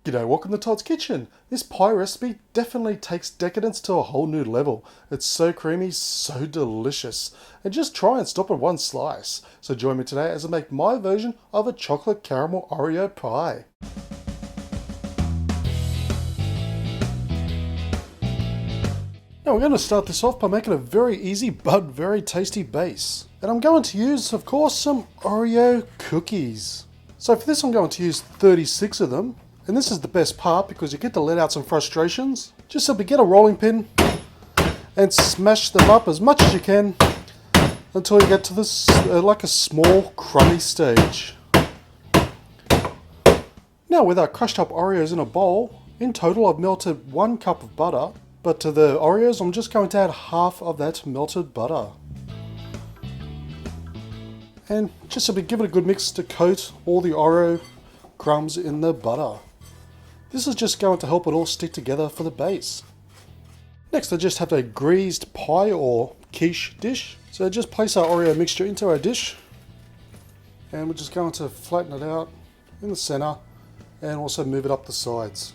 G'day, welcome to Todd's Kitchen. This pie recipe definitely takes decadence to a whole new level. It's so creamy, so delicious. And just try and stop at one slice. So join me today as I make my version of a chocolate caramel Oreo pie. Now we're going to start this off by making a very easy but very tasty base. And I'm going to use, of course, some Oreo cookies. So for this I'm going to use 36 of them. And this is the best part because you get to let out some frustrations. Just simply get a rolling pin and smash them up as much as you can until you get to this like a small crummy stage. Now with our crushed up Oreos in a bowl, in total I've melted 1 cup of butter, but to the Oreos I'm just going to add half of that melted butter. And just simply give it a good mix to coat all the Oreo crumbs in the butter. This is just going to help it all stick together for the base. Next I just have a greased pie or quiche dish. So just place our Oreo mixture into our dish. And we're just going to flatten it out in the center and also move it up the sides.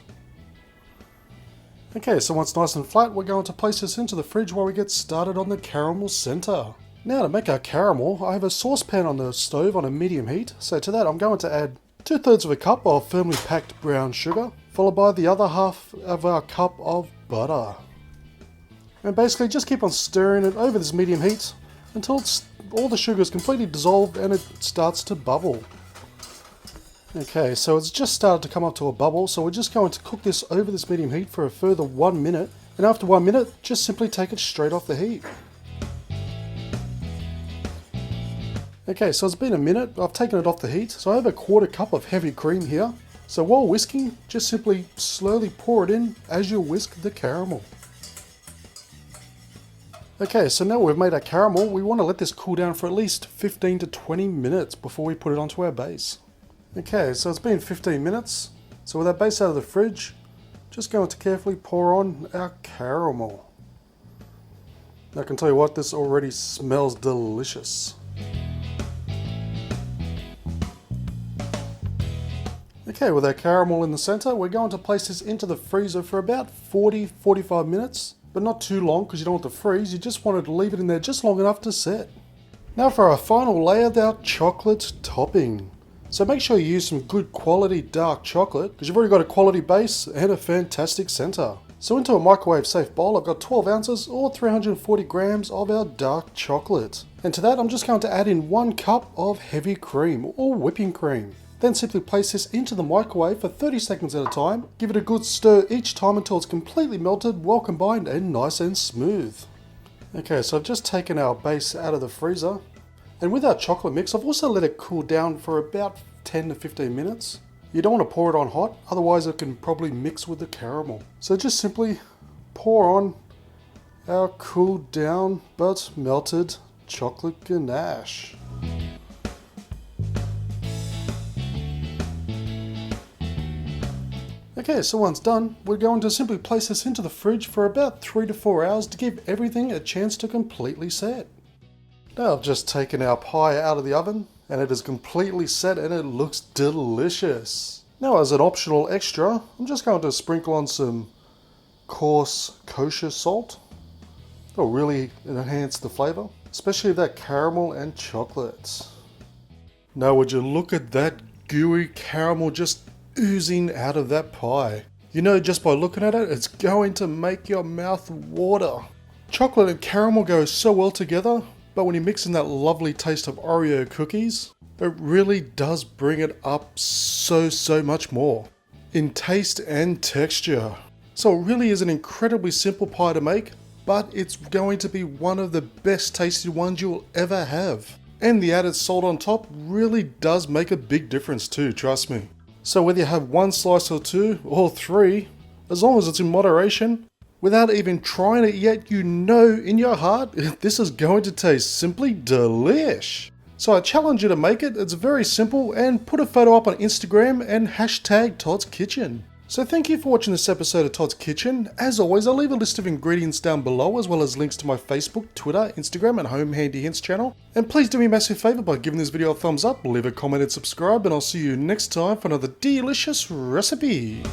Okay, so once nice and flat, we're going to place this into the fridge while we get started on the caramel center. Now to make our caramel, I have a saucepan on the stove on a medium heat. So to that I'm going to add 2/3 of a cup of firmly packed brown sugar, followed by the other half of our cup of butter. And basically just keep on stirring it over this medium heat until all the sugar is completely dissolved and it starts to bubble. Okay, so it's just started to come up to a bubble, so we're just going to cook this over this medium heat for a further 1 minute. And after 1 minute, just simply take it straight off the heat. Okay, so it's been a minute, I've taken it off the heat, so I have a 1/4 cup of heavy cream here. So while whisking, just simply slowly pour it in as you whisk the caramel. Okay, so now we've made our caramel, we want to let this cool down for at least 15 to 20 minutes before we put it onto our base. Okay, so it's been 15 minutes, so with our base out of the fridge, just going to carefully pour on our caramel. I can tell you what, this already smells delicious. Okay, with our caramel in the center, we're going to place this into the freezer for about 40-45 minutes, but not too long because you don't want to freeze, you just want to leave it in there just long enough to set. Now for our final layer, our chocolate topping. So make sure you use some good quality dark chocolate because you've already got a quality base and a fantastic center. So into a microwave safe bowl, I've got 12 ounces or 340 grams of our dark chocolate. And to that, I'm just going to add in 1 cup of heavy cream or whipping cream. Then simply place this into the microwave for 30 seconds at a time. Give it a good stir each time until it's completely melted, well combined and nice and smooth. Okay, so I've just taken our base out of the freezer. And with our chocolate mix, I've also let it cool down for about 10 to 15 minutes. You don't want to pour it on hot, otherwise it can probably mix with the caramel. So just simply pour on our cooled down but melted chocolate ganache. Okay, so once done, we're going to simply place this into the fridge for about 3 to 4 hours to give everything a chance to completely set. Now I've just taken our pie out of the oven and it is completely set and it looks delicious. Now as an optional extra, I'm just going to sprinkle on some coarse kosher salt. It'll really enhance the flavor, especially that caramel and chocolate. Now would you look at that gooey caramel just oozing out of that pie. You know, just by looking at it, it's going to make your mouth water. Chocolate and caramel go so well together, but when you mix in that lovely taste of Oreo cookies, it really does bring it up so much more in taste and texture. So it really is an incredibly simple pie to make, but it's going to be one of the best tasty ones you'll ever have. And the added salt on top really does make a big difference too, trust me. So whether you have 1 slice or 2 or 3, as long as it's in moderation, without even trying it yet, you know in your heart, this is going to taste simply delish. So I challenge you to make it, it's very simple, and put a photo up on Instagram and hashtag Todd's Kitchen. So thank you for watching this episode of Todd's Kitchen. As always, I'll leave a list of ingredients down below, as well as links to my Facebook, Twitter, Instagram, and Home Handy Hints channel. And please do me a massive favour by giving this video a thumbs up, leave a comment and subscribe, and I'll see you next time for another delicious recipe.